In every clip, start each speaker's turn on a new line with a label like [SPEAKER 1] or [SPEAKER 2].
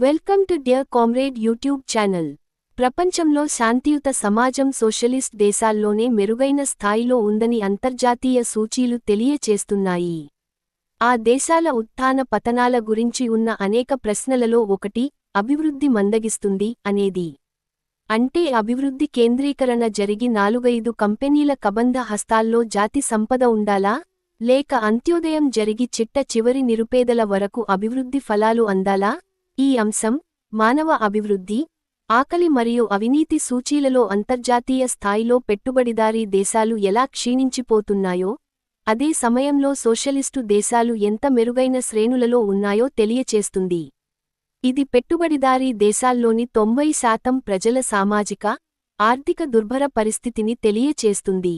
[SPEAKER 1] Welcome to dear comrade YouTube channel. ప్రపంచంలో శాంతియుత సమాజం సోషలిస్ట్ దేశాల్లోనే మెరుగైన స్థాయిలో ఉందని అంతర్జాతీయ సూచీలు తెలియచేస్తున్నాయి. ఆ దేశాల ఉత్థాన పతనాల గురించి ఉన్న అనేక ప్రశ్నలలో ఒకటి అభివృద్ధి మందగిస్తుంది అనేది. అంటే అభివృద్ధి కేంద్రీకరణ జరిగి 4-5 కంపెనీల కబంధ హస్తాల్లో జాతి సంపద ఉండాలా, లేక అంత్యోదయం జరిగి చిట్ట చివరి నిరుపేదల వరకు అభివృద్ధి ఫలాలు అందాలా? ఈ అంశం మానవ అభివృద్ధి, ఆకలి మరియు అవినీతి సూచీలలో అంతర్జాతీయ స్థాయిలో పెట్టుబడిదారీ దేశాలు ఎలా క్షీణించిపోతున్నాయో, అదే సమయంలో సోషలిస్టు దేశాలు ఎంత మెరుగైన శ్రేణులలో ఉన్నాయో తెలియచేస్తుంది. ఇది పెట్టుబడిదారీ దేశాల్లోని 90% ప్రజల సామాజిక, ఆర్థిక దుర్భర పరిస్థితిని తెలియచేస్తుంది.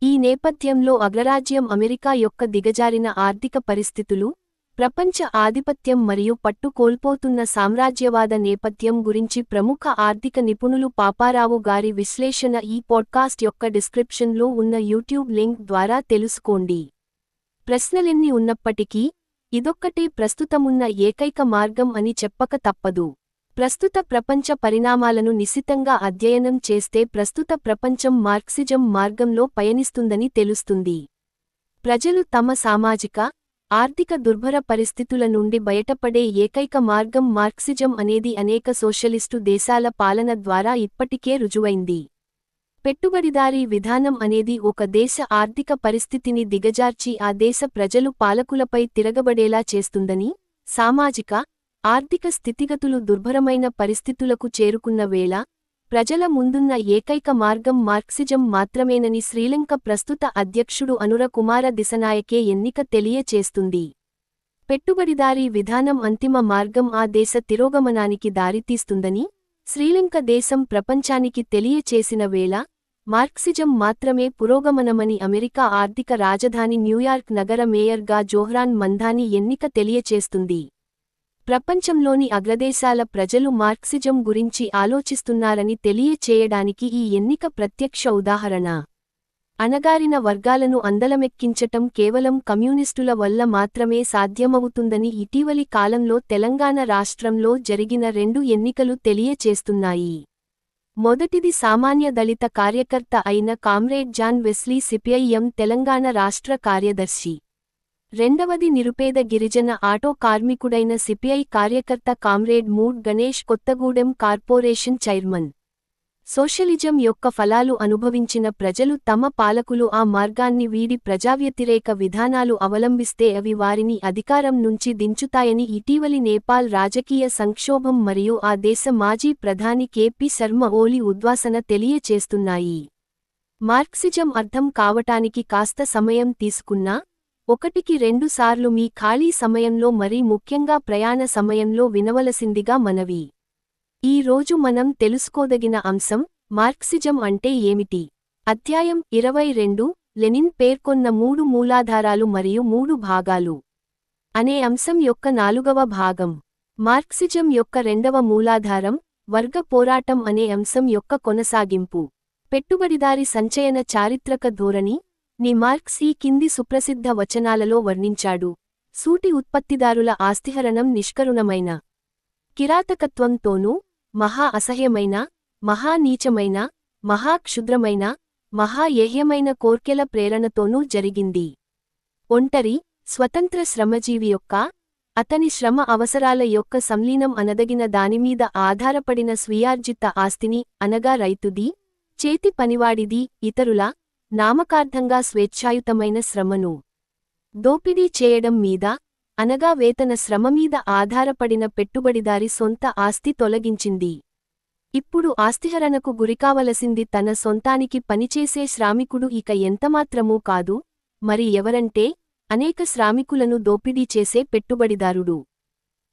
[SPEAKER 1] ఈ నేపథ్యంలో అగ్రరాజ్యం అమెరికా యొక్క దిగజారిన ఆర్థిక పరిస్థితులు, ప్రపంచ ఆధిపత్యం మరియు పట్టు కోల్పోతున్న సామ్రాజ్యవాద నేపథ్యం గురించి ప్రముఖ ఆర్థిక నిపుణులు పాపారావు గారి విశ్లేషణ ఈ పాడ్కాస్ట్ యొక్క డిస్క్రిప్షన్లో ఉన్న యూట్యూబ్ లింక్ ద్వారా తెలుసుకోండి. ప్రశ్నలెన్ని ఉన్నప్పటికీ, ఇదొక్కటే ప్రస్తుతమున్న ఏకైక మార్గం అని చెప్పక తప్పదు. ప్రస్తుత ప్రపంచ పరిణామాలను నిశితంగా అధ్యయనం చేస్తే ప్రస్తుత ప్రపంచం మార్క్సిజం మార్గంలో పయనిస్తుందని తెలుస్తుంది. ప్రజలు తమ సామాజిక, ఆర్థిక దుర్భర పరిస్థితుల నుండి బయటపడే ఏకైక మార్గం మార్క్సిజం అనేది అనేక సోషలిస్టు దేశాల పాలన ద్వారా ఇప్పటికే రుజువైంది. పెట్టుబడిదారీ విధానం అనేది ఒక దేశ ఆర్థిక పరిస్థితిని దిగజార్చి ఆ దేశ ప్రజలు పాలకులపై తిరగబడేలా చేస్తుందని, సామాజిక, ఆర్థిక స్థితిగతులు దుర్భరమైన పరిస్థితులకు చేరుకున్న వేళ, ప్రజల ముందున్న ఏకైక మార్గం మార్క్సిజం మాత్రమేనని శ్రీలంక ప్రస్తుత అధ్యక్షుడు అనుర కుమార దిశనాయకే ఎన్నిక తెలియచేస్తుంది. పెట్టుబడిదారీ విధానం అంతిమ మార్గం ఆ దేశ తిరోగమనానికి దారితీస్తుందని శ్రీలంక దేశం ప్రపంచానికి తెలియచేసిన వేళ, మార్క్సిజం మాత్రమే పురోగమనమని అమెరికా ఆర్థిక రాజధాని న్యూయార్క్ నగర మేయర్గా జోహ్రాన్ మంధాని ఎన్నిక తెలియచేస్తుంది. ప్రపంచంలోని అగ్రదేశాల ప్రజలు మార్క్సిజం గురించి ఆలోచిస్తున్నారని తెలియచేయడానికి ఈ ఎన్నిక ప్రత్యక్ష ఉదాహరణ. అణగారిన వర్గాలను అందలమెక్కించటం కేవలం కమ్యూనిస్టుల వల్ల మాత్రమే సాధ్యమవుతుందని ఇటీవలి కాలంలో తెలంగాణ రాష్ట్రంలో జరిగిన 2 ఎన్నికలు తెలియచేస్తున్నాయి. మొదటిది సామాన్య దళిత కార్యకర్త అయిన కామ్రేడ్ జాన్ వెస్లీ సిపిఐఎం తెలంగాణ రాష్ట్ర కార్యదర్శి. రెండవది నిరుపేద గిరిజన ఆటో కార్మికుడైన సిపిఐ కార్యకర్త comrade Mood Ganesh Kothagudem corporation chairman. Socialism యొక్క ఫలాలు అనుభవించిన ప్రజలు తమ పాలకులు ఆ మార్గాన్ని వీడి ప్రజావ్యతిరేక విధానాలు అవలంబిస్తే అవి వారిని అధికారం నుంచి దించుతాయని ఇటీవలి నేపాల్ రాజకీయ సంక్షోభం మరియు ఆ దేశ మాజీ ప్రధాని కెపి శర్మ ఓలి ఉద్వాసన తెలియచేస్తున్నాయి. మార్క్సిజం అర్థం కావటానికి కాస్త సమయం తీసుకున్నా, 1-2 సార్లు మీ ఖాళీ సమయంలో మరీ ముఖ్యంగా ప్రయాణ సమయంలో వినవలసిందిగా మనవి. ఈ రోజు మనం తెలుసుకోదగిన అంశం మార్క్సిజం అంటే ఏమిటి. అధ్యాయం 22 లెనిన్ పేర్కొన్న 3 మూలాధారాలు మరియు 3 భాగాలు అనే అంశం యొక్క 4వ భాగం. మార్క్సిజం యొక్క 2వ మూలాధారం వర్గ పోరాటం అనే అంశం యొక్క కొనసాగింపు. పెట్టుబడిదారీ సంచయన చారిత్రక ధోరణి ని మార్క్స్ ఈ కింది సుప్రసిద్ధ వచనాలలో వర్ణించాడు. సూటి ఉత్పత్తిదారుల ఆస్తిహరణం నిష్కరుణమైన కిరాతకత్వంతోనూ, మహా అసహ్యమైన, మహా నీచమైన, మహా క్షుద్రమైన, మహా ఏహ్యమైన కోర్కెల ప్రేరణతోనూ జరిగింది. ఒంటరి, స్వతంత్ర శ్రమజీవి యొక్క, అతని శ్రమ అవసరాల యొక్క సంలీనం అనదగిన దానిమీద ఆధారపడిన స్వీయార్జిత ఆస్తిని అనగా రైతుది, చేతి పనివాడిది, ఇతరుల నామకార్థంగా స్వేచ్ఛాయుతమైన శ్రమను దోపిడీ చేయడం మీద, అనగా వేతన శ్రమ మీద ఆధారపడిన పెట్టుబడిదారి సొంత ఆస్తి తొలగించింది. ఇప్పుడు ఆస్తిహరణకు గురికావలసింది తన సొంతానికి పనిచేసే శ్రామికుడు ఇక ఎంతమాత్రమూ కాదు, మరి ఎవరంటే అనేక శ్రామికులను దోపిడీ చేసే పెట్టుబడిదారుడు.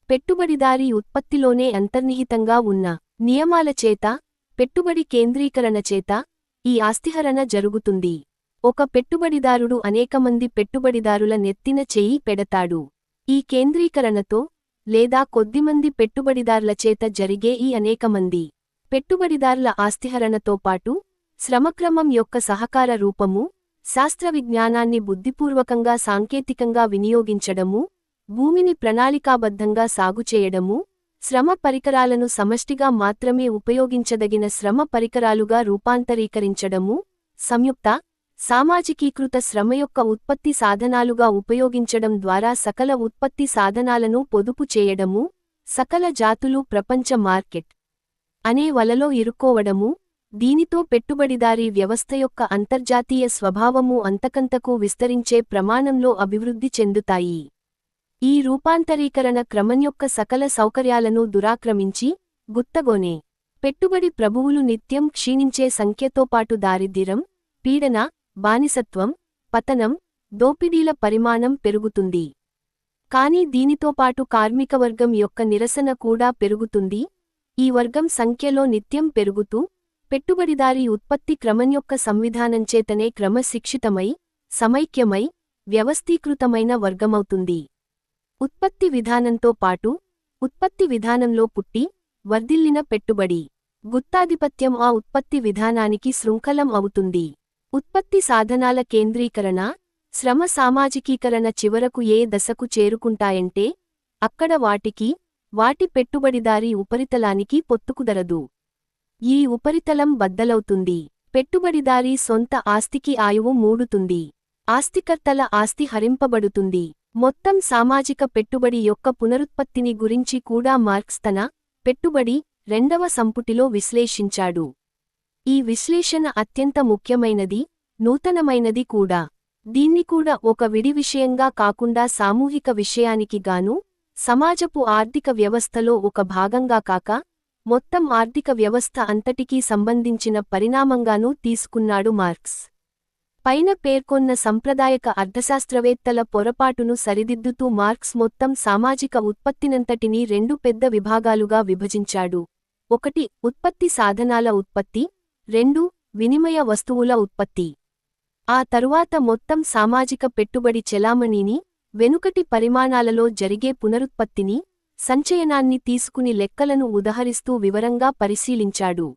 [SPEAKER 1] పెట్టుబడిదారీ ఉత్పత్తిలోనే అంతర్నిహితంగా ఉన్న నియమాల చేత, పెట్టుబడి కేంద్రీకరణ చేత ఈ ఆస్తిహరణ జరుగుతుంది. ఒక పెట్టుబడిదారుడు అనేకమంది పెట్టుబడిదారుల నెత్తిన చెయ్యి పెడతాడు. ఈ కేంద్రీకరణతో, లేదా కొద్దిమంది పెట్టుబడిదారుల చేత జరిగే ఈ అనేకమంది పెట్టుబడిదారుల ఆస్తిహరణతో పాటు, శ్రమక్రమం యొక్క సహకార రూపము, శాస్త్రవిజ్ఞానాన్ని బుద్ధిపూర్వకంగా సాంకేతికంగా వినియోగించడము, భూమిని ప్రణాళికాబద్ధంగా సాగుచేయడము, శ్రమ పరికరాలను సమష్టిగా మాత్రమే ఉపయోగించదగిన శ్రమ పరికరాలుగా రూపాంతరీకరించడము, సంయుక్త, సామాజికీకృత శ్రమ యొక్క ఉత్పత్తి సాధనాలుగా ఉపయోగించడం ద్వారా సకల ఉత్పత్తి సాధనాలను పొదుపు చేయడము, సకల జాతులు ప్రపంచ మార్కెట్ అనే వలలో ఇరుక్కోవడము, దీనితో పెట్టుబడిదారీ వ్యవస్థ యొక్క అంతర్జాతీయ స్వభావము అంతకంతకు విస్తరించే ప్రమాణంలో అభివృద్ధి చెందుతాయి. ఈ రూపాంతరీకరణ క్రమం యొక్క సకల సౌకర్యాలను దురాక్రమించి, గుత్తగొనే పెట్టుబడి ప్రభువులు నిత్యం క్షీణించే సంఖ్యతోపాటు దారిద్ర్యం, పీడన, బానిసత్వం, పతనం, దోపిడీల పరిమాణం పెరుగుతుంది. కానీ దీనితోపాటు కార్మికవర్గం యొక్క నిరసన కూడా పెరుగుతుంది. ఈ వర్గం సంఖ్యలో నిత్యం పెరుగుతూ, పెట్టుబడిదారీ ఉత్పత్తి క్రమం యొక్క సంవిధానంచేతనే క్రమశిక్షితమై, సమైక్యమై, వ్యవస్థీకృతమైన వర్గమవుతుంది. ఉత్పత్తి విధానంతో పాటు, ఉత్పత్తి విధానంలో పుట్టి, వర్ధిల్లిన పెట్టుబడి గుత్తాధిపత్యం ఆ ఉత్పత్తి విధానానికి శృంఖలం అవుతుంది. ఉత్పత్తి సాధనాల కేంద్రీకరణ, శ్రమ సామాజికీకరణ చివరకు ఏ దశకు చేరుకుంటాయంటే, అక్కడ వాటి పెట్టుబడిదారీ ఉపరితలానికి పొత్తుకుదరదు. ఈ ఉపరితలం బద్దలవుతుంది. పెట్టుబడిదారీ సొంత ఆస్తికి ఆయువు మూడుతుంది. ఆస్తికర్తల ఆస్తి హరింపబడుతుంది. మొత్తం సామాజిక పెట్టుబడి యొక్క పునరుత్పత్తిని గురించి కూడా మార్క్స్ తన పెట్టుబడి రెండవ సంపుటిలో విశ్లేషించాడు. ఈ విశ్లేషణ అత్యంత ముఖ్యమైనది, నూతనమైనది కూడా. దీన్ని కూడా ఒక విడి విషయంగా కాకుండా సామూహిక విషయానికి గాను, సమాజపు ఆర్థిక వ్యవస్థలో ఒక భాగంగా కాక, మొత్తం ఆర్థిక వ్యవస్థ అంతటికీ సంబంధించిన పరిణామంగానూ తీసుకున్నాడు మార్క్స్. పైన పేర్కొన్న సంప్రదాయక అర్థశాస్త్రవేత్తల పొరపాటును సరిదిద్దుతూ మార్క్స్ మొత్తం సామాజిక ఉత్పత్తినంతటినీ రెండు పెద్ద విభాగాలుగా విభజించాడు. 1 ఉత్పత్తి సాధనాల ఉత్పత్తి, 2 వినిమయ వస్తువుల ఉత్పత్తి. ఆ తరువాత మొత్తం సామాజిక పెట్టుబడి చెలామణీని, వెనుకటి పరిమాణాలలో జరిగే పునరుత్పత్తిని, సంచయనాన్ని తీసుకుని లెక్కలను ఉదహరిస్తూ వివరంగా పరిశీలించాడు.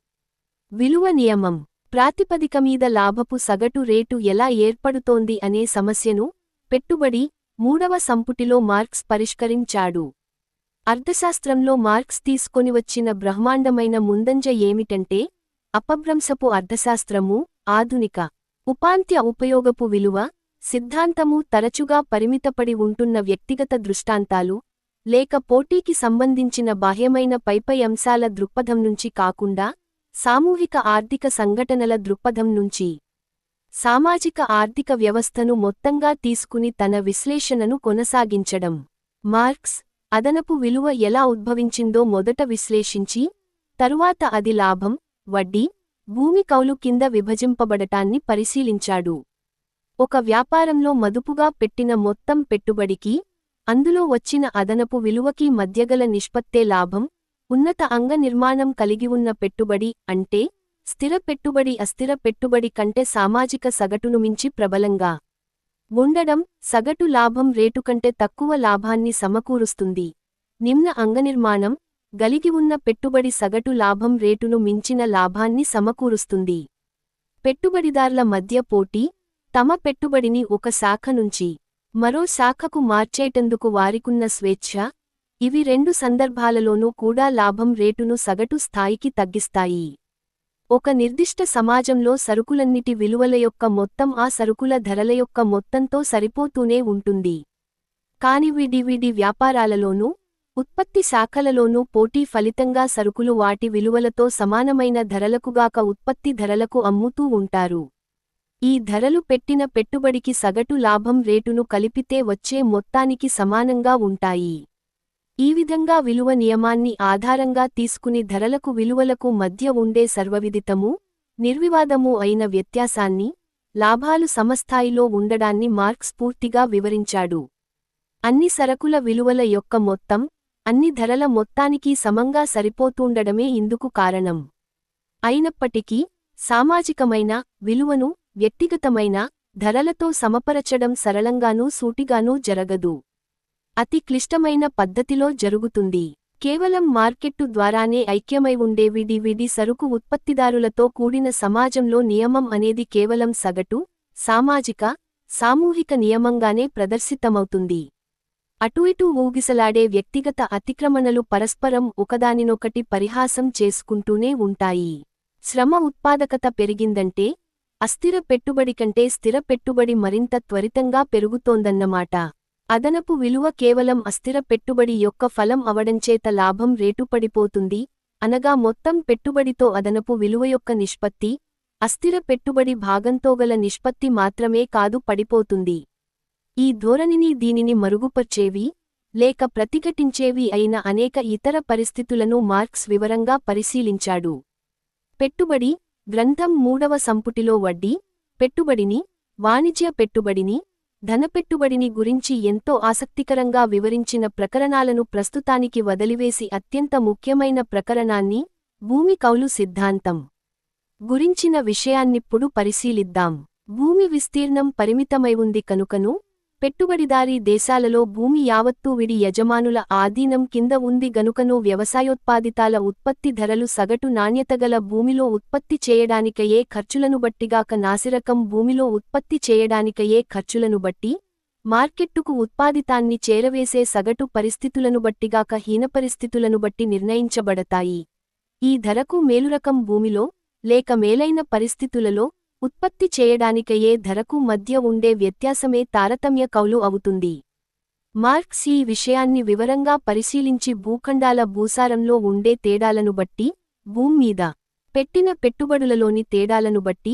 [SPEAKER 1] విలువ నియమం ప్రాతిపదికమీద లాభపు సగటు రేటు ఎలా ఏర్పడుతోంది అనే సమస్యను, పెట్టుబడి 3వ సంపుటిలో మార్క్స్ పరిష్కరించాడు. అర్థశాస్త్రంలో మార్క్స్ తీసుకొనివచ్చిన బ్రహ్మాండమైన ముందంజ ఏమిటంటే, అపభ్రంశపు అర్థశాస్త్రము, ఆధునిక ఉపాంత్య ఉపయోగపు విలువ సిద్ధాంతము తరచుగా పరిమితపడి ఉంటున్న వ్యక్తిగత దృష్టాంతాలు, లేక పోటీకి సంబంధించిన బాహ్యమైన పైపై అంశాల దృక్పథం నుంచి కాకుండా, సామూహిక ఆర్థిక సంఘటనల దృక్పథం నుంచి సామాజిక ఆర్థిక వ్యవస్థను మొత్తంగా తీసుకుని తన విశ్లేషణను కొనసాగించడం. మార్క్స్ అదనపు విలువ ఎలా ఉద్భవించిందో మొదట విశ్లేషించి, తరువాత అది లాభం, వడ్డీ, భూమి కౌలు కింద విభజింపబడటాన్ని పరిశీలించాడు. ఒక వ్యాపారంలో మదుపుగా పెట్టిన మొత్తం పెట్టుబడికి, అందులో వచ్చిన అదనపు విలువకి మధ్యగల నిష్పత్తే లాభం. ఉన్నత అంగ నిర్మాణం కలిగి ఉన్న పెట్టుబడి అంటే, స్థిర పెట్టుబడి అస్థిర పెట్టుబడి కంటే సామాజిక సగటును మించి ప్రబలంగా ఉండడం, సగటు లాభం రేటు కంటే తక్కువ లాభాన్ని సమకూరుస్తుంది. నిమ్న అంగనిర్మాణం గలిగి ఉన్న పెట్టుబడి సగటు లాభం రేటును మించిన లాభాన్ని సమకూరుస్తుంది. పెట్టుబడిదార్ల మధ్య పోటీ, తమ పెట్టుబడిని ఒక శాఖ నుంచి మరో శాఖకు మార్చేటందుకు వారికున్న స్వేచ్ఛ, ఇవి రెండు సందర్భాలలోనూ కూడా లాభం రేటును సగటు స్థాయికి తగ్గిస్తాయి. ఒక నిర్దిష్ట సమాజంలో సరుకులన్నిటి విలువల యొక్క మొత్తం ఆ సరుకుల ధరల యొక్క మొత్తంతో సరిపోతూనే ఉంటుంది. కాని విడివిడి వ్యాపారాలలోనూ, ఉత్పత్తి శాఖలలోనూ పోటీ ఫలితంగా సరుకులు వాటి విలువలతో సమానమైన ధరలకుగాక ఉత్పత్తి ధరలకు అమ్ముతూ ఉంటారు. ఈ ధరలు పెట్టిన పెట్టుబడికి సగటు లాభం రేటును కలిపితే వచ్చే మొత్తానికి సమానంగా ఉంటాయి. ఈ విధంగా విలువ నియమాన్ని ఆధారంగా తీసుకుని ధరలకు విలువలకు మధ్య ఉండే సర్వవిదితమూ, నిర్వివాదమూ అయిన వ్యత్యాసాన్ని, లాభాలు సమస్థాయిలో ఉండడాన్ని మార్క్స్ పూర్తిగా వివరించాడు. అన్ని సరకుల విలువల యొక్క మొత్తం, అన్ని ధరల మొత్తానికి సమంగా సరిపోతూండడమే ఇందుకు కారణం. అయినప్పటికీ, సామాజికమైన విలువను వ్యక్తిగతమైన ధరలతో సమపరచడం సరళంగానూ సూటిగానూ జరగదు. అతి క్లిష్టమైన పద్ధతిలో జరుగుతుంది. కేవలం మార్కెట్టు ద్వారానే ఐక్యమై ఉండే విడివిడి సరుకు ఉత్పత్తిదారులతో కూడిన సమాజంలో నియమం అనేది కేవలం సగటు, సామాజిక, సామూహిక నియమంగానే ప్రదర్శితమవుతుంది. అటూ ఇటూ ఊగిసలాడే వ్యక్తిగత అతిక్రమణలు పరస్పరం ఒకదానినొకటి పరిహాసం చేసుకుంటూనే ఉంటాయి. శ్రమ ఉత్పాదకత పెరిగిందంటే అస్థిర పెట్టుబడి కంటే స్థిర పెట్టుబడి మరింత త్వరితంగా పెరుగుతోందన్నమాట. అదనపు విలువ కేవలం అస్థిర పెట్టుబడి యొక్క ఫలం అవడంచేత లాభం రేటు పడిపోతుంది, అనగా మొత్తం పెట్టుబడితో అదనపు విలువ యొక్క నిష్పత్తి, అస్థిర పెట్టుబడి భాగంతోగల నిష్పత్తి మాత్రమే కాదు పడిపోతుంది. ఈ ధోరణిని దీనిని మరుగుపర్చేవి, లేక ప్రతిఘటించేవి అయిన అనేక ఇతర పరిస్థితులను మార్క్స్ వివరంగా పరిశీలించాడు. పెట్టుబడి గ్రంథం 3వ సంపుటిలో వడ్డీ, పెట్టుబడిని, వాణిజ్య పెట్టుబడిని, ధనపెట్టుబడిని గురించి ఎంతో ఆసక్తికరంగా వివరించిన ప్రకరణాలను ప్రస్తుతానికి వదిలివేసి అత్యంత ముఖ్యమైన ప్రకరణాన్ని, భూమి కౌలు సిద్ధాంతం గురించిన విషయాన్నిప్పుడు పరిశీలిద్దాం. భూమి విస్తీర్ణం పరిమితమై ఉంది కనుకను, పెట్టుబడిదారీ దేశాలలో భూమి యావత్తూ విడి యజమానుల ఆధీనం కింద ఉంది గనుకను వ్యవసాయోత్పాదితాల ఉత్పత్తి ధరలు సగటు నాణ్యతగల భూమిలో ఉత్పత్తి చేయడానికయే ఖర్చులను బట్టిగాక నాసిరకం భూమిలో ఉత్పత్తి చేయడానికయే ఖర్చులను బట్టి, మార్కెట్టుకు ఉత్పాదితాన్ని చేరవేసే సగటు పరిస్థితులను బట్టిగాక హీనపరిస్థితులను బట్టి నిర్ణయించబడతాయి. ఈ ధరకు మేలురకం భూమిలో, లేక మేలైన పరిస్థితులలో ఉత్పత్తి చేయడానికయే ధరకు మధ్య ఉండే వ్యత్యాసమే తారతమ్య కౌలు అవుతుంది. మార్క్స్ ఈ విషయాన్ని వివరంగా పరిశీలించి భూఖండాల భూసారంలో ఉండే తేడాలను బట్టి, భూమ్మీద పెట్టిన పెట్టుబడులలోని తేడాలను బట్టి,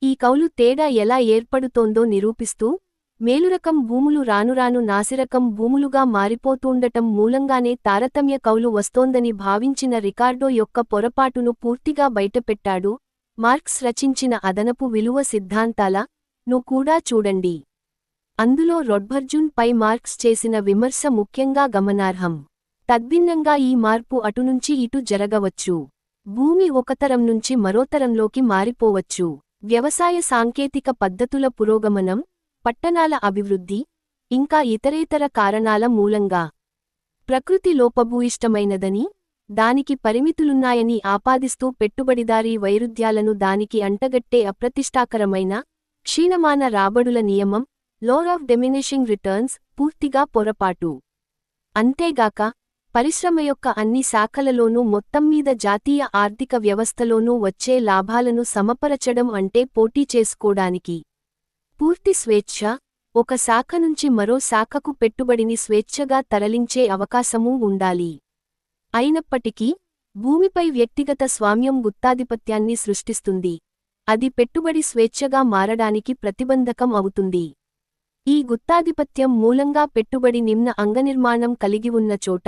[SPEAKER 1] ఈ కౌలు తేడా ఎలా ఏర్పడుతోందో నిరూపిస్తూ, మేలురకం భూములు రానురాను నాసిరకం భూములుగా మారిపోతూండటం మూలంగానే తారతమ్య కౌలు వస్తోందని భావించిన రికార్డో యొక్క పొరపాటును పూర్తిగా బయటపెట్టాడు. మార్క్స్ రచించిన అదనపు విలువ సిద్ధాంతాల ను కూడా చూడండి. అందులో రొడ్బర్జున్ పై మార్క్స్ చేసిన విమర్శ ముఖ్యంగా గమనార్హం. తద్భిన్నంగా ఈ మార్పు అటునుంచి ఇటు జరగవచ్చు. భూమి ఒకతరం నుంచి మరోతరంలోకి మారిపోవచ్చు. వ్యవసాయ సాంకేతిక పద్ధతుల పురోగమనం, పట్టణాల అభివృద్ధి, ఇంకా ఇతరేతర కారణాల మూలంగా ప్రకృతి లోపభూయిష్టమైనదని, దానికి పరిమితులున్నాయని ఆపాదిస్తూ పెట్టుబడిదారీ వైరుధ్యాలను దానికి అంటగట్టే అప్రతిష్టాకరమైన, క్షీణమాన రాబడుల నియమం, లా ఆఫ్ డిమినిషింగ్ రిటర్న్స్ పూర్తిగా పొరపాటు. అంతేగాక, పరిశ్రమ యొక్క అన్ని శాఖలలోనూ మొత్తంమీద జాతీయ ఆర్థిక వ్యవస్థలోనూ వచ్చే లాభాలను సమపరచడం అంటే పోటీ చేసుకోడానికి పూర్తి స్వేచ్ఛ, ఒక శాఖ నుంచి మరో శాఖకు పెట్టుబడిని స్వేచ్ఛగా తరలించే అవకాశమూ ఉండాలి. అయినప్పటికీ, భూమిపై వ్యక్తిగత స్వామ్యం గుత్తాధిపత్యాన్ని సృష్టిస్తుంది. అది పెట్టుబడి స్వేచ్ఛగా మారడానికి ప్రతిబంధకం అవుతుంది. ఈ గుత్తాధిపత్యం మూలంగా పెట్టుబడి నిమ్న అంగనిర్మాణం కలిగి ఉన్న చోట,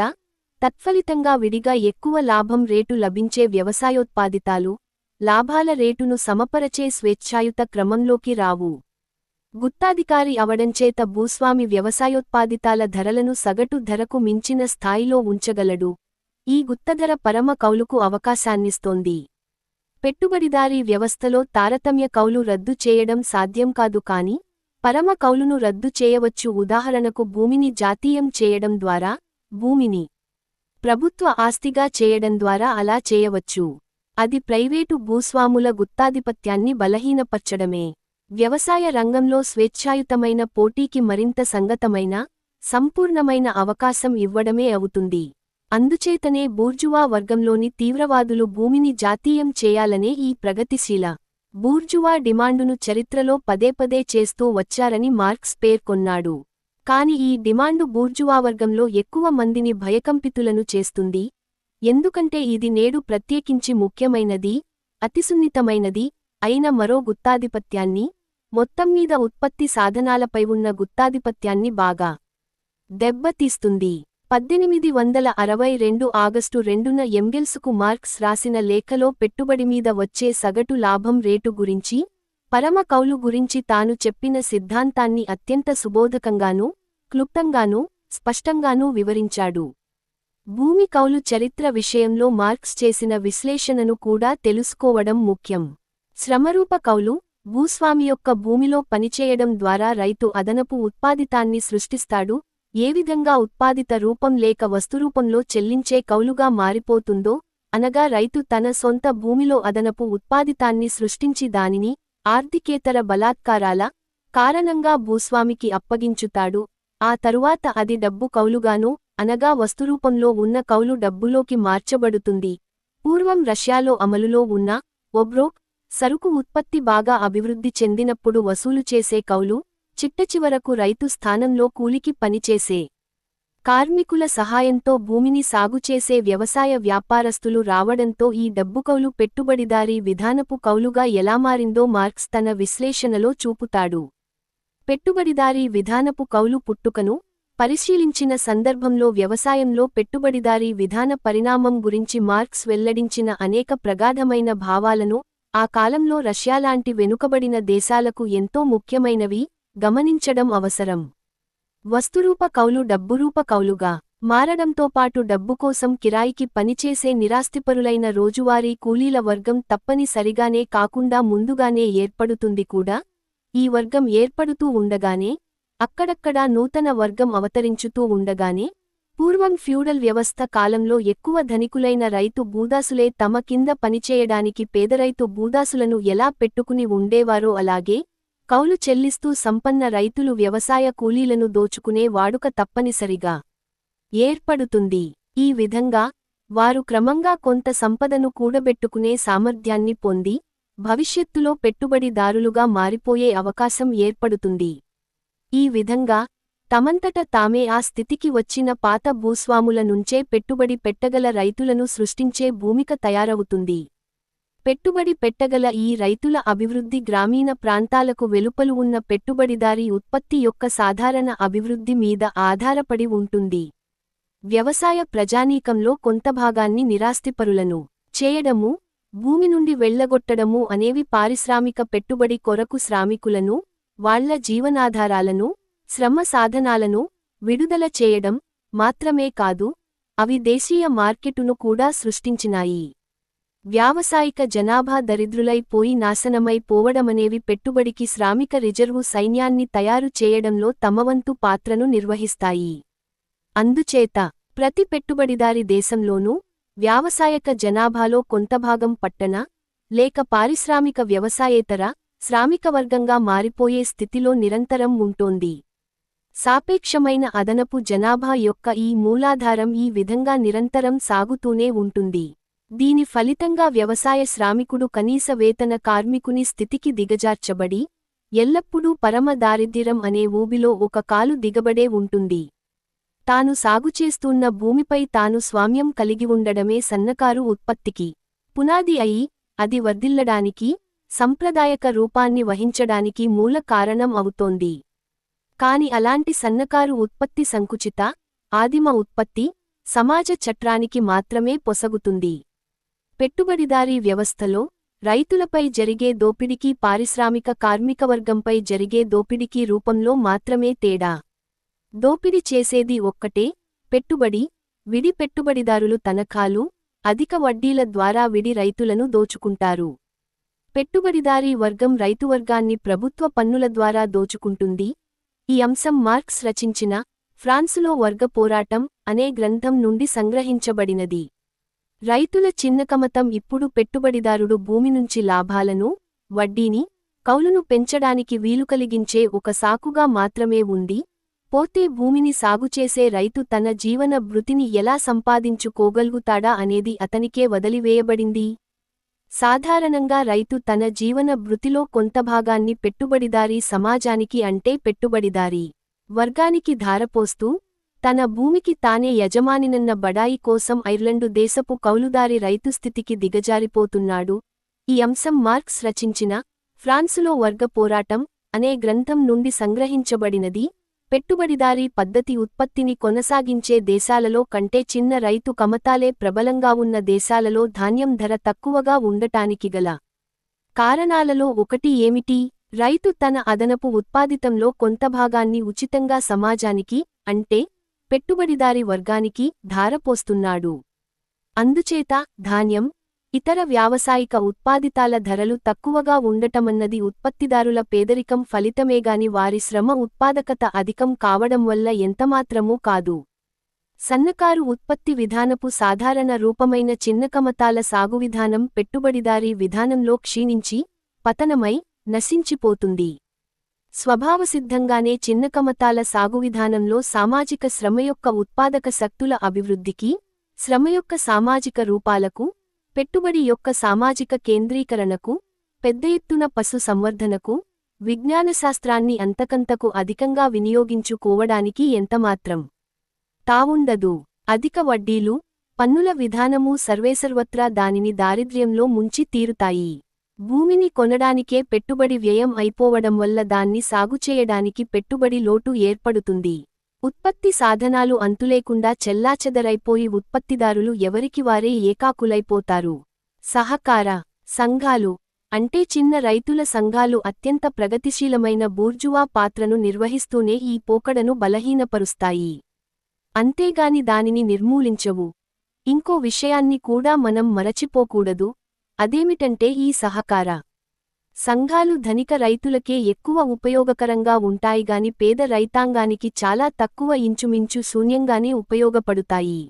[SPEAKER 1] తత్ఫలితంగా విడిగా ఎక్కువ లాభం రేటు లభించే వ్యవసాయోత్పాదితాలు, లాభాల రేటును సమపరచే స్వేచ్ఛాయుత క్రమంలోకి రావు. గుత్తాధికారి అవడంచేత భూస్వామి వ్యవసాయోత్పాదితాల ధరలను సగటు ధరకు మించిన స్థాయిలో ఉంచగలడు. ఈ గుత్తధర పరమ కౌలుకు అవకాశాన్నిస్తోంది. పెట్టుబడిదారీ వ్యవస్థలో తారతమ్య కౌలు రద్దు చేయడం సాధ్యం కాదు కాని, పరమ కౌలును రద్దు చేయవచ్చు. ఉదాహరణకు భూమిని జాతీయం చేయడం ద్వారా, భూమిని ప్రభుత్వ ఆస్తిగా చేయడం ద్వారా అలా చేయవచ్చు. అది ప్రైవేటు భూస్వాముల గుత్తాధిపత్యాన్ని బలహీనపర్చడమే. వ్యవసాయ రంగంలో స్వేచ్ఛాయుతమైన పోటీకి మరింత సంగతమైన, సంపూర్ణమైన అవకాశం ఇవ్వడమే అవుతుంది. అందుచేతనే బూర్జువా వర్గంలోని తీవ్రవాదులు భూమిని జాతీయం చేయాలనే ఈ ప్రగతిశీల బూర్జువా డిమాండును చరిత్రలో పదేపదే చేస్తూ వచ్చారని మార్క్స్ పేర్కొన్నాడు. కాని ఈ డిమాండు బూర్జువావర్గంలో ఎక్కువ మందిని భయకంపితులను చేస్తుంది. ఎందుకంటే ఇది నేడు ప్రత్యేకించి ముఖ్యమైనది, అతిసున్నితమైనది అయిన మరో గుత్తాధిపత్యాన్ని, మొత్తంమీద ఉత్పత్తి సాధనాలపై ఉన్న గుత్తాధిపత్యాన్ని బాగా దెబ్బతీస్తుంది. 1862 ఆగస్టు 2న ఎంగెల్సుకు మార్క్స్ రాసిన లేఖలో పెట్టుబడిమీద వచ్చే సగటు లాభం రేటు గురించి, పరమ కౌలు గురించి తాను చెప్పిన సిద్ధాంతాన్ని అత్యంత సుబోధకంగానూ, క్లుప్తంగానూ, స్పష్టంగానూ వివరించాడు. భూమి కౌలు చరిత్ర విషయంలో మార్క్స్ చేసిన విశ్లేషణను కూడా తెలుసుకోవడం ముఖ్యం. శ్రమరూప కౌలు, భూస్వామి యొక్క భూమిలో పనిచేయడం ద్వారా రైతు అదనపు ఉత్పాదితాన్ని సృష్టిస్తాడు. ఏ విధంగా ఉత్పాదిత రూపం లేక వస్తురూపంలో చెల్లించే కౌలుగా మారిపోతుందో, అనగా రైతు తన సొంత భూమిలో అదనపు ఉత్పాదితాన్ని సృష్టించి దానిని, ఆర్థికేతర బలాత్కారాల కారణంగా భూస్వామికి అప్పగించుతాడు. ఆ తరువాత అది డబ్బు కౌలుగాను, అనగా వస్తురూపంలో ఉన్న కౌలు డబ్బులోకి మార్చబడుతుంది. పూర్వం రష్యాలో అమలులో ఉన్న ఒబ్రోక్ సరుకు ఉత్పత్తి బాగా అభివృద్ధి చెందినప్పుడు వసూలు చేసే కౌలు, చిట్టచివరకు రైతు స్థానంలో కూలికి పనిచేసే కార్మికుల సహాయంతో భూమిని సాగుచేసే వ్యవసాయ వ్యాపారస్తులు రావడంతో ఈ డబ్బుకౌలు పెట్టుబడిదారీ విధానపు కౌలుగా ఎలా మారిందో మార్క్స్ తన విశ్లేషణలో చూపుతాడు. పెట్టుబడిదారీ విధానపు కౌలు పుట్టుకను పరిశీలించిన సందర్భంలో వ్యవసాయంలో పెట్టుబడిదారీ విధాన పరిణామం గురించి మార్క్స్ వెల్లడించిన అనేక ప్రగాఢమైన భావాలను, ఆ కాలంలో రష్యాలాంటి వెనుకబడిన దేశాలకు ఎంతో ముఖ్యమైనవి, గమనించడం అవసరం. వస్తురూప కౌలు డబ్బురూప కౌలుగా మారడంతో పాటు డబ్బు కోసం కిరాయికి పనిచేసే నిరాస్తిపరులైన రోజువారీ కూలీల వర్గం తప్పనిసరిగానే కాకుండా ముందుగానే ఏర్పడుతుంది కూడా. ఈ వర్గం ఏర్పడుతూ ఉండగానే, అక్కడక్కడా నూతన వర్గం అవతరించుతూ ఉండగానే, పూర్వం ఫ్యూడల్ వ్యవస్థ కాలంలో ఎక్కువ ధనికులైన రైతు భూదాసులే తమ కింద పనిచేయడానికి పేదరైతు భూదాసులను ఎలా పెట్టుకుని ఉండేవారో అలాగే, కౌలు చెల్లిస్తూ సంపన్న రైతులు వ్యవసాయ కూలీలను దోచుకునే వాడుక తప్పనిసరిగా ఏర్పడుతుంది. ఈ విధంగా వారు క్రమంగా కొంత సంపదను కూడబెట్టుకునే సామర్థ్యాన్ని పొంది, భవిష్యత్తులో పెట్టుబడిదారులుగా మారిపోయే అవకాశం ఏర్పడుతుంది. ఈ విధంగా తమంతట తామే ఆ స్థితికి వచ్చిన పాత భూస్వాముల నుంచే పెట్టుబడి పెట్టగల రైతులను సృష్టించే భూమిక తయారవుతుంది. పెట్టుబడి పెట్టగల ఈ రైతుల అభివృద్ధి గ్రామీణ ప్రాంతాలకు వెలుపలు ఉన్న పెట్టుబడిదారీ ఉత్పత్తి యొక్క సాధారణ అభివృద్ధి మీద ఆధారపడి ఉంటుంది. వ్యవసాయ ప్రజానీకంలో కొంత భాగాన్ని నిరాస్తిపరులను చేయడము, భూమి నుండి వెళ్లగొట్టడము అనేవి పారిశ్రామిక పెట్టుబడి కొరకు శ్రామికులను, వాళ్ల జీవనాధారాలను, శ్రమ సాధనాలను విడుదల చేయడం మాత్రమే కాదు, అవి దేశీయ మార్కెటును కూడా సృష్టించినాయి. వ్యావసాయిక జనాభా దరిద్రులై పోయి నాశనమై పోవడమనేవి పెట్టుబడికి శ్రామిక రిజర్వు సైన్యాన్ని తయారు చేయడంలో తమవంతు పాత్రను నిర్వహిస్తాయి. అందుచేత ప్రతి పెట్టుబడిదారీ దేశంలోనూ వ్యావసాయక జనాభాలో కొంతభాగం పట్టణ, లేక పారిశ్రామిక వ్యవసాయేతర శ్రామికవర్గంగా మారిపోయే స్థితిలో నిరంతరం ఉంటోంది. సాపేక్షమైన అదనపు జనాభా యొక్క ఈ మూలాధారం ఈ విధంగా నిరంతరం సాగుతూనే ఉంటుంది. దీని ఫలితంగా వ్యవసాయ శ్రామికుడు కనీస వేతన కార్మికుని స్థితికి దిగజార్చబడి, ఎల్లప్పుడూ పరమ దారిద్ర్యం అనే ఊబిలో ఒక కాలు దిగబడే ఉంటుంది. తాను సాగుచేస్తున్న భూమిపై తాను స్వామ్యం కలిగి ఉండడమే సన్నకారు ఉత్పత్తికి పునాది అయి, అది వర్ధిల్లడానికి, సంప్రదాయక రూపాన్ని వహించడానికి మూల కారణం అవుతోంది. కాని అలాంటి సన్నకారు ఉత్పత్తి సంకుచిత, ఆదిమ ఉత్పత్తి, సమాజ చట్రానికి మాత్రమే పొసగుతుంది. పెట్టుబడిదారీ వ్యవస్థలో రైతులపై జరిగే దోపిడికి పారిశ్రామిక కార్మికవర్గంపై జరిగే దోపిడికి రూపంలో మాత్రమే తేడా. దోపిడి చేసేది ఒక్కటే, పెట్టుబడి. విడి పెట్టుబడిదారులు తనఖాలు, అధిక వడ్డీల ద్వారా విడి రైతులను దోచుకుంటారు. పెట్టుబడిదారీ వర్గం రైతువర్గాన్ని ప్రభుత్వ పన్నుల ద్వారా దోచుకుంటుంది. ఈ అంశం మార్క్స్ రచించిన ఫ్రాన్సులో వర్గ పోరాటం అనే గ్రంథం నుండి సంగ్రహించబడినది. రైతుల చిన్నకమతం ఇప్పుడు పెట్టుబడిదారుడు భూమి నుంచి లాభాలను, వడ్డీని, కౌలును పెంచడానికి వీలుకలిగించే ఒక సాకుగా మాత్రమే ఉంది. పోతే భూమిని సాగుచేసే రైతు తన జీవన భృతిని ఎలా సంపాదించుకోగలుగుతాడా అనేది అతనికే వదిలివేయబడింది. సాధారణంగా రైతు తన జీవన భృతిలో కొంత భాగాన్ని పెట్టుబడిదారీ సమాజానికి అంటే పెట్టుబడిదారీ వర్గానికి ధారపోస్తూ, తన భూమికి తానే యజమానినన్న బడాయి కోసం ఐర్లండు దేశపు కౌలుదారి రైతు స్థితికి దిగజారిపోతున్నాడు. ఈ అంశం మార్క్స్ రచించిన ఫ్రాన్సులో వర్గ పోరాటం అనే గ్రంథం నుండి సంగ్రహించబడినది. పెట్టుబడిదారీ పద్ధతి ఉత్పత్తిని కొనసాగించే దేశాలలో కంటే చిన్న రైతు కమతాలే ప్రబలంగా ఉన్న దేశాలలో ధాన్యం ధర తక్కువగా ఉండటానికి గల కారణాలలో ఒకటి ఏమిటి? రైతు తన అదనపు ఉత్పాదితంలో కొంత భాగాన్ని ఉచితంగా సమాజానికి, అంటే పెట్టుబడిదారీ వర్గానికి ధారపోస్తున్నాడు. అందుచేత ధాన్యం, ఇతర వ్యావసాయిక ఉత్పాదితాల ధరలు తక్కువగా ఉండటమన్నది ఉత్పత్తిదారుల పేదరికం ఫలితమేగాని వారి శ్రమ ఉత్పాదకత అధికం కావడం వల్ల ఎంతమాత్రమూ కాదు. సన్నకారు ఉత్పత్తి విధానపు సాధారణ రూపమైన చిన్నకమతాల సాగువిధానం పెట్టుబడిదారీ విధానంలో క్షీణించి, పతనమై, నశించిపోతుంది. స్వభావసిద్ధంగానే చిన్న కమతాల సాగు విధానంలో సామాజిక శ్రమ యొక్క ఉత్పాదక శక్తుల అభివృద్ధికి, శ్రమ యొక్క సామాజిక రూపాలకు, పెట్టుబడి యొక్క సామాజిక కేంద్రీకరణకు, పెద్ద ఎత్తున పశు సంవర్ధనకు, విజ్ఞానశాస్త్రాన్ని అంతకంతకు అధికంగా వినియోగించుకోవడానికి ఎంతమాత్రం తావుండదు. అధిక వడ్డీలు, పన్నుల విధానమూ సర్వేసర్వత్రా దానిని దారిద్ర్యంలో ముంచి తీరుతాయి. భూమిని కొనడానికే పెట్టుబడి వ్యయం అయిపోవడం వల్ల దాన్ని సాగుచేయడానికి పెట్టుబడి లోటు ఏర్పడుతుంది. ఉత్పత్తి సాధనాలు అంతులేకుండా చెల్లాచెదరైపోయి ఉత్పత్తిదారులు ఎవరికివారే ఏకాకులైపోతారు. సహకార సంఘాలు అంటే చిన్న రైతుల సంఘాలు అత్యంత ప్రగతిశీలమైన బూర్జువా పాత్రను నిర్వహిస్తూనే ఈ పోకడను బలహీనపరుస్తాయి. అంతేగాని దానిని నిర్మూలించవు. ఇంకో విషయాన్ని కూడా మనం మరచిపోకూడదు. అదేమిటంటే ఈ సహకార సంఘాలు ధనిక రైతులకే ఎక్కువ ఉపయోగకరంగా ఉంటాయిగాని పేద రైతాంగానికి చాలా తక్కువ, ఇంచుమించు శూన్యంగానే ఉపయోగపడుతాయి.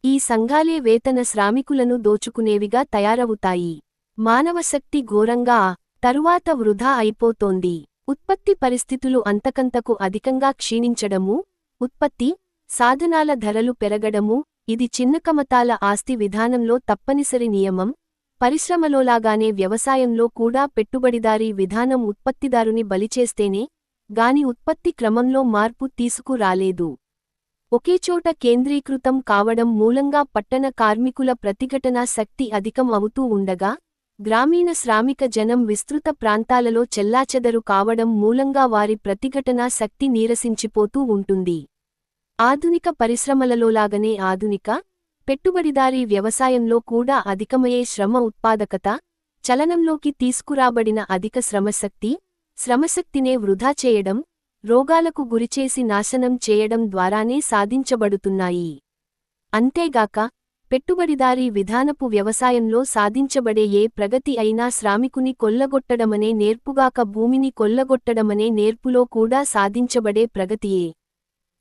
[SPEAKER 1] ఈ సంఘాలే వేతన శ్రామికులను దోచుకునేవిగా తయారవుతాయి. మానవశక్తి ఘోరంగా తరువాత వృధా అయిపోతోంది. ఉత్పత్తి పరిస్థితులు అంతకంతకు అధికంగా క్షీణించడము, ఉత్పత్తి సాధనాల ధరలు పెరగడము ఇది చిన్న కమతాల ఆస్తి విధానంలో తప్పనిసరి నియమం. పరిశ్రమలోలాగానే వ్యవసాయంలో కూడా పెట్టుబడిదారీ విధానం ఉత్పత్తిదారుని బలిచేస్తేనే గాని ఉత్పత్తి క్రమంలో మార్పు తీసుకురాలేదు. ఒకేచోట కేంద్రీకృతం కావడం మూలంగా పట్టణ కార్మికుల ప్రతిఘటనా శక్తి అధికం అవుతూ ఉండగా, గ్రామీణ శ్రామిక జనం విస్తృత ప్రాంతాలలో చెల్లాచెదరు కావడం మూలంగా వారి ప్రతిఘటనా శక్తి నీరసించిపోతూ ఉంటుంది. ఆధునిక పరిశ్రమలలోలాగనే ఆధునిక పెట్టుబడిదారీ వ్యవసాయంలో కూడా అధికమయ్యే శ్రమ ఉత్పాదకత, చలనంలోకి తీసుకురాబడిన అధిక శ్రమశక్తినే వృధా చేయడం, రోగాలకు గురిచేసి నాశనం చేయడం ద్వారానే సాధించబడుతున్నాయి. అంతేగాక పెట్టుబడిదారీ విధానపు వ్యవసాయంలో సాధించబడే ఏ ప్రగతి అయినా శ్రామికుని కొల్లగొట్టడమనే నేర్పుగాక భూమిని కొల్లగొట్టడమనే నేర్పులో కూడా సాధించబడే ప్రగతియే.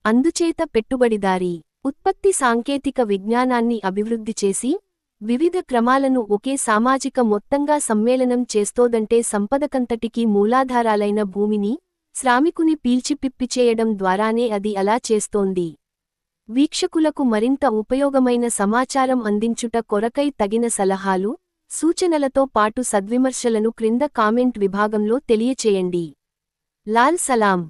[SPEAKER 1] అందుచేత పెట్టుబడిదారీ ఉత్పత్తి సాంకేతిక విజ్ఞానాన్ని అభివృద్ధి చేసి, వివిధ క్రమాలను ఒకే సామాజిక మొత్తంగా సమ్మేళనం చేస్తోదంటే సంపదకంతటికీ మూలాధారాలైన భూమిని, శ్రామికుని పీల్చిపిప్పిచేయడం ద్వారానే అది అలా చేస్తోంది. వీక్షకులకు మరింత ఉపయోగమైన సమాచారం అందించుట కొరకై తగిన సలహాలు, సూచనలతో పాటు సద్విమర్శలను క్రింద కామెంట్ విభాగంలో తెలియచేయండి. లాల్ సలాం.